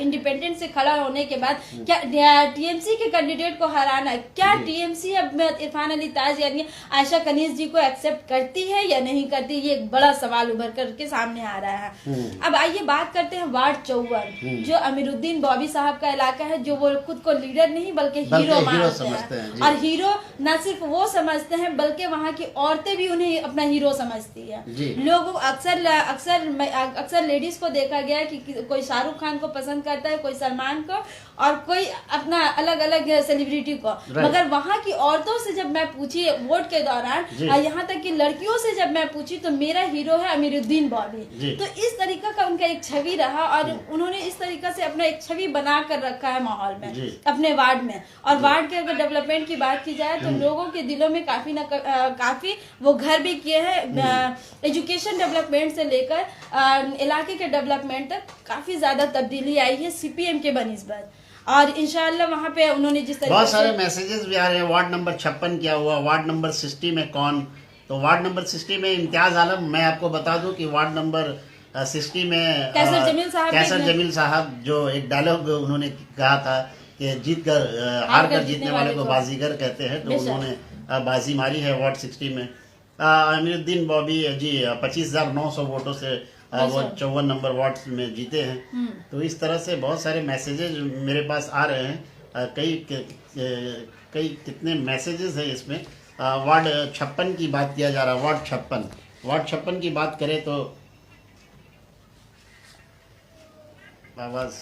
[SPEAKER 1] इंडिपेंडेंट से खड़ा होने के बाद क्या टीएमसी के कैंडिडेट को हराना है, क्या टीएमसी अब इरफान अली ताज यानी आयशा कनीज जी को एक्सेप्ट करती है या नहीं करती, ये एक बड़ा सवाल उभर करके सामने आ रहा है। अब आइए बात करते हैं वार्ड 54, जो अमीरुद्दीन बॉबी साहब का इलाका है, जो वो खुद को लीडर नहीं बल्कि हीरो मानते हैं। और हीरो न सिर्फ वो समझते हैं बल्कि वहाँ की औरतें भी उन्हें अपना हीरो समझती है। लोग अक्सर लेडीज को देखा गया है कि कोई शाहरुख खान को पसंद करता है, कोई सलमान को, और कोई अपना अलग अलग सेलिब्रिटी को। मगर वहाँ की औरतों से जब मैं पूछी वोट के दौरान, यहाँ तक कि लड़कियों से जब मैं पूछी, तो मेरा हीरो है अमीरुद्दीन बॉबी। तो इस तरीका का उनका एक छवि रहा, और उन्होंने इस तरीका से अपना एक छवि बना कर रखा है माहौल में, अपने वार्ड में। और वार्ड के अगर डेवलपमेंट की बात की जाए तो लोगों के दिलों में काफी वो घर भी किए हैं, एजुकेशन डेवलपमेंट से लेकर इलाके के डेवलपमेंट तक काफी ज्यादा तब्दीली आई है सीपीएम के बनिस्बत। और इंशाल्लाह वहाँ पे उन्होंने जिस तरीके
[SPEAKER 2] बहुत सारे मैसेजेस भी आ रहे हैं। वार्ड नंबर 56 क्या हुआ, वार्ड नंबर 60 में कौन? तो वार्ड नंबर 60 में इम्तियाज आलम, मैं आपको बता दूं कि वार्ड नंबर 60 में कैसर जमील साहब जो एक डायलॉग उन्होंने कहा था कि हार कर जीतने वाले को बाजीगर कहते हैं, तो उन्होंने बाजी मारी है वार्ड 60 में। अमीरुद्दीन बॉबी जी 25,900 वोटों से वो 54 नंबर वार्ड में जीते हैं। तो इस तरह से बहुत सारे मैसेजेस मेरे पास आ रहे हैं। कई कितने मैसेजेस हैं इसमें। वार्ड 56 की बात किया जा रहा है। वार्ड 56 की बात करें तो आवाज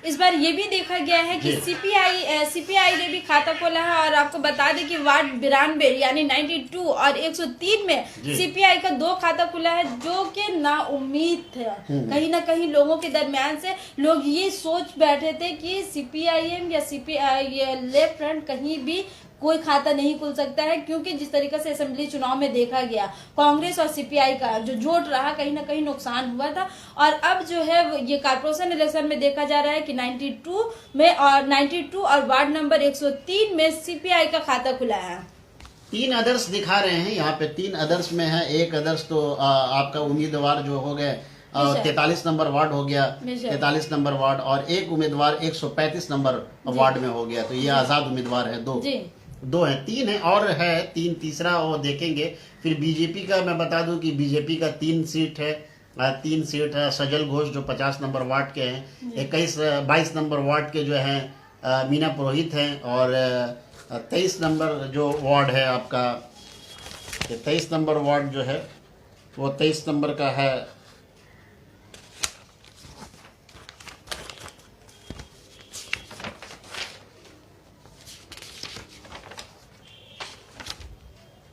[SPEAKER 1] इस बार ये भी देखा गया है कि सीपीआई ने भी खाता खोला है। और आपको बता दें कि वार्ड 92 यानी 92 और 103 में सीपीआई का 2 खाता खुला है, जो कि नाउम्मीद थे। कहीं ना कहीं लोगों के दरमियान से लोग ये सोच बैठे थे कि सीपीआईएम या सीपीआई लेफ्ट फ्रंट कहीं भी कोई खाता नहीं खुल सकता है, क्योंकि जिस तरीके से असेंबली चुनाव में देखा गया कांग्रेस और सीपीआई का जो जोड़ रहा कहीं ना कहीं नुकसान हुआ था। और अब जो है ये कारपोरेशन इलेक्शन में देखा जा रहा है कि 92 और वार्ड नंबर 103 में सीपीआई का खाता खुला है।
[SPEAKER 2] 3 अदर्स दिखा रहे हैं यहाँ पे, 3 अदर्स में है। एक अदर्स तो आपका उम्मीदवार जो हो गए 43 नंबर वार्ड हो गया, 43 नंबर वार्ड, और एक उम्मीदवार 135 नंबर वार्ड में हो गया। तो ये आजाद उम्मीदवार है, दो हैं, 3 है और है 3 तीसरा वो देखेंगे। फिर बीजेपी का मैं बता दूं कि बीजेपी का 3 सीट है, 3 सीट है। सजल घोष जो 50 नंबर वार्ड के हैं, 22 नंबर वार्ड के जो हैं मीना पुरोहित हैं, और 23 नंबर जो वार्ड है आपका, 23 नंबर वार्ड जो है वो 23 नंबर का है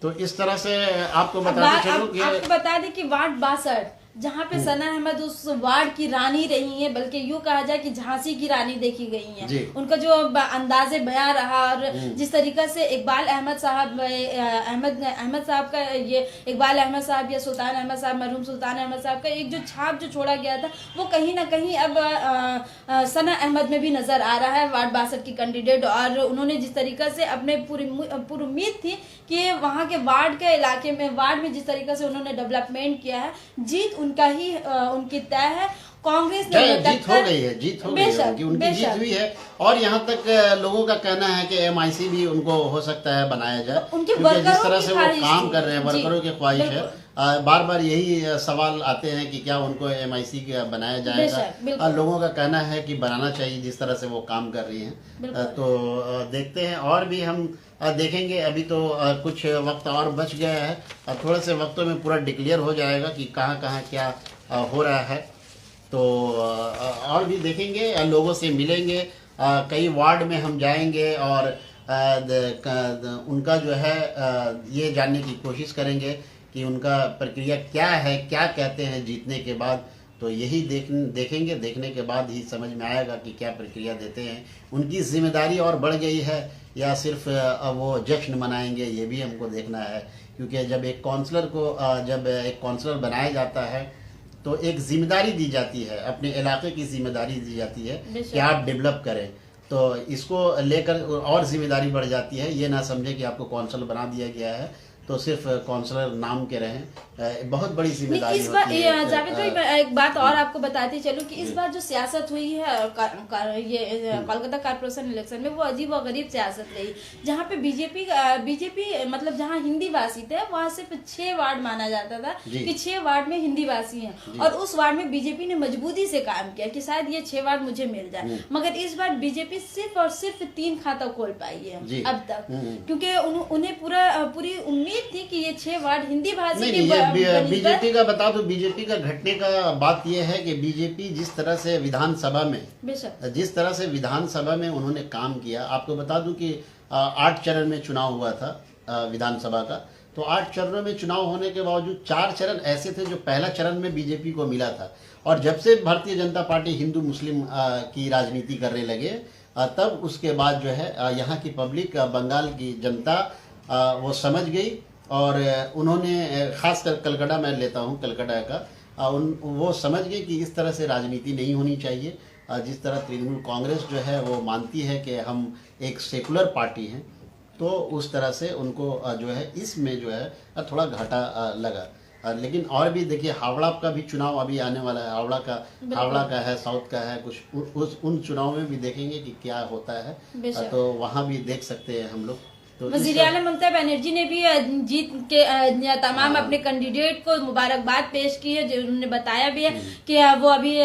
[SPEAKER 2] तो इस तरह से आपको बताते चलूं कि
[SPEAKER 1] आपको बता दें कि वार्ड 62 जहाँ पे सना अहमद उस वार्ड की रानी रही है, बल्कि यूँ कहा जाए कि झांसी की रानी देखी गई हैं। उनका जो अंदाजे बयां रहा, और जिस तरीका से इकबाल अहमद साहब का ये इकबाल अहमद साहब या सुल्तान अहमद साहब, मरहूम सुल्तान अहमद साहब का एक जो छाप जो छोड़ा गया था, वो कहीं ना कहीं अब सना अहमद में भी नजर आ रहा है, वार्ड 62 की कैंडिडेट। और उन्होंने जिस तरीका से अपने पूरी उम्मीद थी कि वहाँ के वार्ड में जिस तरीके से उन्होंने डेवलपमेंट किया है, जीत उनका ही उनकी तय है। कांग्रेस ने
[SPEAKER 2] जीत हो गई है, उनकी जीत हुई है। और यहाँ तक लोगों का कहना है कि एमआईसी भी उनको हो सकता है बनाया जाए, क्योंकि जिस तरह से वो काम कर रहे हैं, वर्करों की ख्वाहिश है। बार बार यही सवाल आते हैं कि क्या उनको एमआईसी बनाया जाएगा। लोगों का कहना है कि बनाना चाहिए, जिस तरह से वो काम कर रही हैं। तो देखते हैं, और भी हम देखेंगे। अभी तो कुछ वक्त और बच गया है, थोड़े से वक्तों में पूरा डिक्लेयर हो जाएगा कि कहाँ कहाँ क्या हो रहा है। तो और भी देखेंगे, लोगों से मिलेंगे, कई वार्ड में हम जाएंगे और उनका जो है ये जानने की कोशिश करेंगे कि उनका प्रक्रिया क्या है, क्या कहते हैं जीतने के बाद। तो यही देखेंगे, देखने के बाद ही समझ में आएगा कि क्या प्रक्रिया देते हैं। उनकी जिम्मेदारी और बढ़ गई है या सिर्फ वो जश्न मनाएंगे, ये भी हमको देखना है। क्योंकि जब एक काउंसलर बनाया जाता है तो एक जिम्मेदारी दी जाती है, अपने इलाके की जिम्मेदारी दी जाती है कि आप डेवलप करें। तो इसको लेकर और जिम्मेदारी बढ़ जाती है। ये ना समझे कि आपको काउंसलर बना दिया गया है तो सिर्फ काउंसलर नाम के रहें, बहुत बड़ी जिम्मेदारी
[SPEAKER 1] इस बार जावेद भाई एक बात और आपको बताती चलूं कि इस बार जो सियासत हुई है ये कोलकाता कारपोरेशन इलेक्शन में, वो अजीब और गरीब सियासत रही, जहां पे बीजेपी मतलब जहां हिंदी भाषी थे वहां सिर्फ 6 वार्ड माना जाता था कि 6 वार्ड में हिंदी भाषी हैं, और उस वार्ड में बीजेपी ने मजबूती से काम किया कि शायद ये 6 वार्ड मुझे मिल जाए। मगर इस बार बीजेपी सिर्फ और सिर्फ 3 खाता खोल पाई है अब तक, क्योंकि उन्हें पूरी उम्मीद थी कि ये 6 वार्ड हिंदी भाषी के।
[SPEAKER 2] बीजेपी का बता दो, बीजेपी का घटने का बात यह है कि बीजेपी जिस तरह से विधानसभा में उन्होंने काम किया, आपको बता दूं कि 8 चरण में चुनाव हुआ था विधानसभा का। तो 8 चरणों में चुनाव होने के बावजूद 4 चरण ऐसे थे जो पहला चरण में बीजेपी को मिला था, और जब से भारतीय जनता पार्टी हिंदू मुस्लिम की राजनीति करने लगे, तब उसके बाद जो है यहाँ की पब्लिक, बंगाल की जनता वो समझ गई, और उन्होंने खासकर कलकत्ता में लेता हूँ, कलकत्ता का वो समझ गए कि इस तरह से राजनीति नहीं होनी चाहिए। जिस तरह तृणमूल कांग्रेस जो है वो मानती है कि हम एक सेकुलर पार्टी हैं, तो उस तरह से उनको जो है इसमें जो है थोड़ा घाटा लगा। लेकिन और भी देखिए, हावड़ा का भी चुनाव अभी आने वाला है, हावड़ा का है, साउथ का है, कुछ उन चुनाव में भी देखेंगे कि क्या होता है। तो वहाँ भी देख सकते हैं हम लोग। तो
[SPEAKER 1] वज़ीर आला ममता बनर्जी ने भी जीत के तमाम अपने कैंडिडेट को मुबारकबाद पेश की है, जो उन्होंने बताया भी है कि वो अभी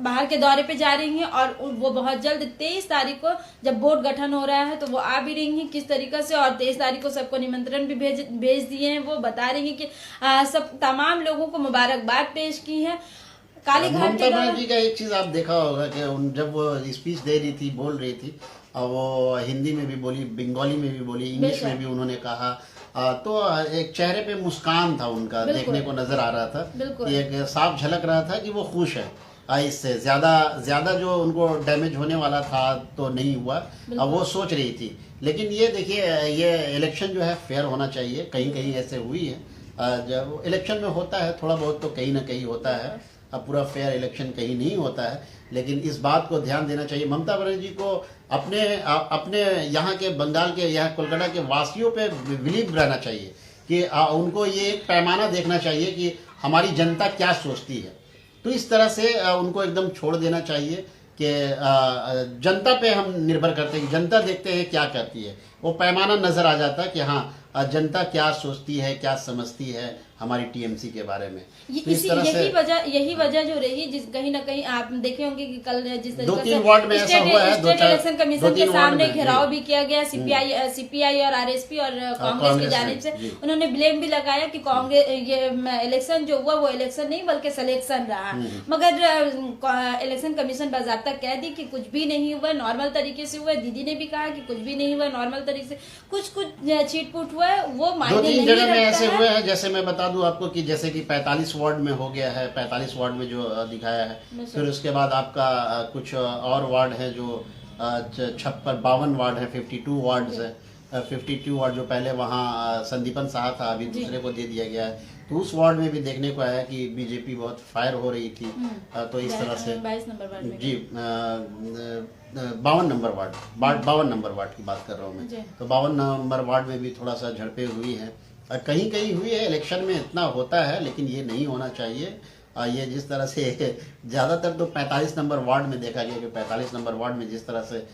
[SPEAKER 1] बाहर के दौरे पे जा रही हैं, और वो बहुत जल्द 23 तारीख को जब बोर्ड गठन हो रहा है तो वो आ भी रही हैं किस तरीके से, और 23 तारीख को सबको निमंत्रण भी भेज दिए हैं। वो बता रही हैं कि सब तमाम लोगों को मुबारकबाद पेश की है। कालीघाट
[SPEAKER 2] ममता बनर्जी का एक चीज आप देखा होगा कि जब वो स्पीच दे रही थी, बोल रही थी, वो हिंदी में भी बोली, बंगाली में भी बोली, इंग्लिश में भी उन्होंने कहा, तो एक चेहरे पे मुस्कान था उनका, देखने को नजर आ रहा था, एक साफ झलक रहा था कि वो खुश है। इससे ज्यादा जो उनको डैमेज होने वाला था तो नहीं हुआ, अब वो सोच रही थी। लेकिन ये देखिए, ये इलेक्शन जो है फेयर होना चाहिए। कहीं कहीं ऐसे हुई है, जब इलेक्शन में होता है थोड़ा बहुत तो कहीं ना कहीं होता है, अब पूरा फेयर इलेक्शन कहीं नहीं होता है। लेकिन इस बात को ध्यान देना चाहिए ममता बनर्जी को, अपने यहाँ के बंगाल के, यहाँ कोलकाता के वासियों पे बिलीव रहना चाहिए कि उनको ये एक पैमाना देखना चाहिए कि हमारी जनता क्या सोचती है। तो इस तरह से उनको एकदम छोड़ देना चाहिए कि जनता पे हम निर्भर करते हैं, जनता देखते हैं क्या करती है, वो पैमाना नजर आ जाता है कि हाँ जनता क्या सोचती है, क्या समझती है हमारी टीएमसी के बारे में। तो इस तरह से
[SPEAKER 1] यही वजह जो रही, जिस कहीं ना कहीं आप देखे होंगे कि कल जिस तरीके से
[SPEAKER 2] 2-3 वार्ड में ऐसा हुआ है,
[SPEAKER 1] स्टेट इलेक्शन कमीशन के सामने घेराव भी किया गया,
[SPEAKER 2] हम्म।
[SPEAKER 1] सीपीआई और आरएसपी और कांग्रेस की जानिब से उन्होंने ब्लेम भी लगाया कि कांग्रेस ये इलेक्शन जो हुआ वो इलेक्शन नहीं बल्कि सिलेक्शन रहा। मगर इलेक्शन कमीशन बाज़ाब्ता कह दी कि कुछ भी नहीं हुआ, नॉर्मल तरीके से हुआ। दीदी ने भी कहा कि कुछ भी नहीं हुआ, नॉर्मल तरीके से कुछ छीट-फूट हुआ है, वो मायने नहीं रखता है।
[SPEAKER 2] 2-3 जगह में ऐसे हुए हैं, जैसे मैं बता दूं आपको कि जैसे कि 45 वार्ड में हो गया है, 45 वार्ड में जो दिखाया है। फिर उसके बाद आपका कुछ और वार्ड है जो 52 वार्ड है, 52 वार्ड है, 52 वार्ड जो पहले वहाँ संदीपन शाह था, अभी दूसरे को दे दिया गया है। तो उस वार्ड में भी देखने को आया कि बीजेपी बहुत फायर हो रही थी। तो इस तरह से
[SPEAKER 1] 22 नंबर वार्ड में
[SPEAKER 2] जी 52 नंबर वार्ड की बात कर रहा हूँ मैं। तो 52 नंबर वार्ड में भी थोड़ा सा झड़पें हुई हैं, कहीं कहीं हुई है। इलेक्शन में इतना होता है, लेकिन ये नहीं होना चाहिए। ये जिस तरह से ज़्यादातर तो 45 नंबर वार्ड में देखा गया कि 45 नंबर वार्ड में जिस तरह से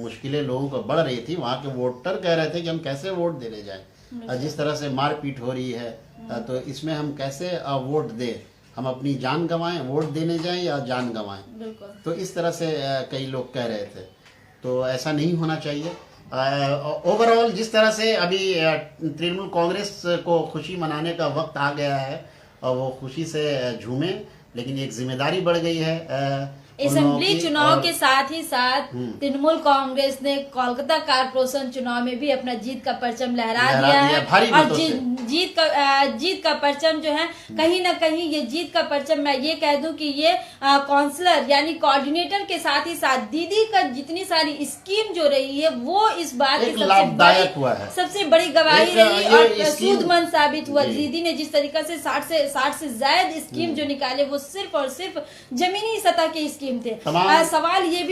[SPEAKER 2] मुश्किलें लोगों को बढ़ रही थी, वहाँ के वोटर कह रहे थे कि हम कैसे वोट देने जाएं। जिस तरह से मारपीट हो रही है, तो इसमें हम कैसे वोट दें, हम अपनी जान गंवाएं, वोट देने जाएं या जान गंवाएं। तो इस तरह से कई लोग कह रहे थे, तो ऐसा नहीं होना चाहिए। ओवरऑल जिस तरह से अभी तृणमूल कांग्रेस को खुशी मनाने का वक्त आ गया है और वो खुशी से झूमे, लेकिन एक जिम्मेदारी बढ़ गई है।
[SPEAKER 1] असेंबली चुनाव के साथ ही साथ तृणमूल कांग्रेस ने कोलकाता कारपोरेशन चुनाव में भी अपना जीत का परचम लहरा दिया है। और जीत का परचम जो है, कहीं ना कहीं ये जीत का परचम, मैं ये कह दूं कि ये काउंसलर यानी कोऑर्डिनेटर के साथ ही साथ दीदी का जितनी सारी स्कीम जो रही है वो इस बात की सबसे बड़ी गवाही रही और सूदमंद साबित हुआ। दीदी ने जिस तरीके से 60 से ज्यादा स्कीम जो निकाले वो सिर्फ और सिर्फ जमीनी सतह के स्कीम थे। सवाल ये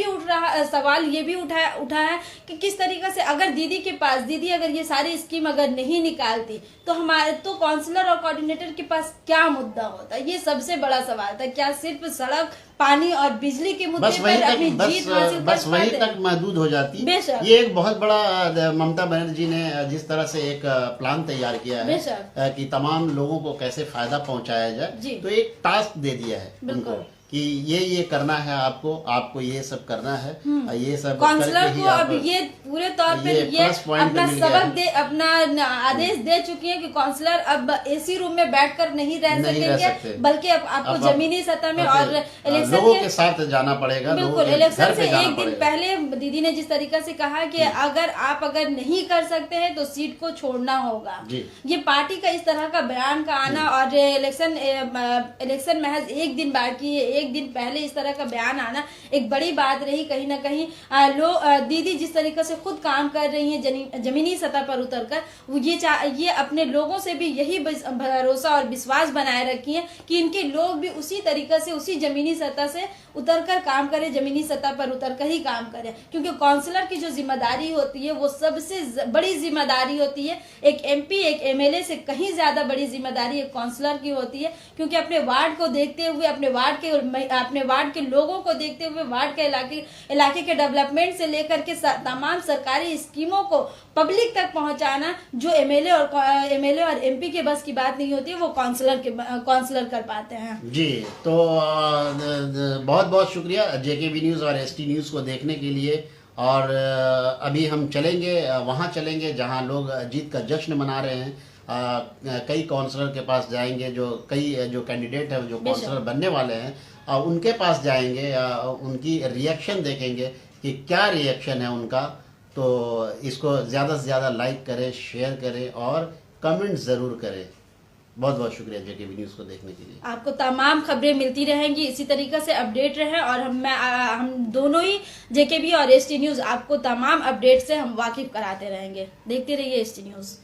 [SPEAKER 1] भी उठा है कि किस तरीके से अगर दीदी अगर ये सारी स्कीम अगर नहीं निकालती तो हमारे तो काउंसलर और कोऑर्डिनेटर के पास क्या मुद्दा होता, ये सबसे बड़ा सवाल था। क्या सिर्फ सड़क, पानी और बिजली के मुद्दे पर अपनी जीत हासिल
[SPEAKER 2] बस वहीं तक महदूद हो जाती। ये एक बहुत बड़ा ममता बनर्जी ने जिस तरह से एक प्लान तैयार किया है कि तमाम लोगों को कैसे फायदा पहुंचाया जाए, तो एक टास्क दे दिया है उनको कि ये करना है, आपको ये सब करना है। ये सब
[SPEAKER 1] काउंसलर को अब ये पूरे तौर पे ये अपना आदेश दे चुकी है कि काउंसलर अब एसी रूम में बैठकर नहीं रह सकेंगे, बल्कि आपको जमीनी सतह में और इलेक्शन
[SPEAKER 2] लोगों के साथ जाना पड़ेगा।
[SPEAKER 1] बिल्कुल, इलेक्शन से एक दिन पहले दीदी ने जिस तरीके से कहा कि अगर नहीं कर सकते हैं तो सीट को छोड़ना होगा। ये पार्टी का इस तरह का बयान का आना और इलेक्शन महज एक दिन बाकी है, एक दिन पहले इस तरह का बयान आना एक बड़ी बात रही। कहीं ना कहीं दीदी जिस तरीके से खुद काम कर रही हैं जमीनी सतह पर उतरकर, ये अपने लोगों से भी यही भरोसा और विश्वास बनाए रखी है कि इनके लोग भी उसी तरीके से उसी जमीनी सतह से उतरकर काम करें, जमीनी सतह पर उतरकर ही काम करें। क्योंकि काउंसलर की जो जिम्मेदारी होती है वो सबसे बड़ी जिम्मेदारी होती है। एक एमपी, एक एमएलए से कहीं ज्यादा बड़ी जिम्मेदारी एक काउंसलर की होती है, क्योंकि अपने वार्ड को देखते हुए, अपने वार्ड के लोगों को देखते हुए, वार्ड के इलाके के डेवलपमेंट से लेकर के तमाम सरकारी स्कीमों को पब्लिक तक पहुंचाना जो एमएलए और एमपी के बस की बात नहीं होती है, वो काउंसलर कर पाते हैं।
[SPEAKER 2] जी, तो बहुत बहुत शुक्रिया जेकेबी न्यूज़ और एसटी न्यूज़ को देखने के लिए। और अभी हम वहाँ चलेंगे जहाँ लोग जीत का जश्न मना रहे हैं। कई काउंसलर के पास जाएंगे, जो कैंडिडेट है, जो काउंसलर बनने वाले हैं, उनके पास जाएंगे, उनकी रिएक्शन देखेंगे कि क्या रिएक्शन है उनका। तो इसको ज़्यादा से ज़्यादा लाइक करें, शेयर करें और कमेंट ज़रूर करें। बहुत बहुत शुक्रिया जेकेबी न्यूज को देखने के लिए।
[SPEAKER 1] आपको तमाम खबरें मिलती रहेंगी, इसी तरीके से अपडेट रहे और हम दोनों ही जेकेबी और एसटी न्यूज आपको तमाम अपडेट से हम वाकिफ कराते रहेंगे। देखते रहिए एसटी न्यूज।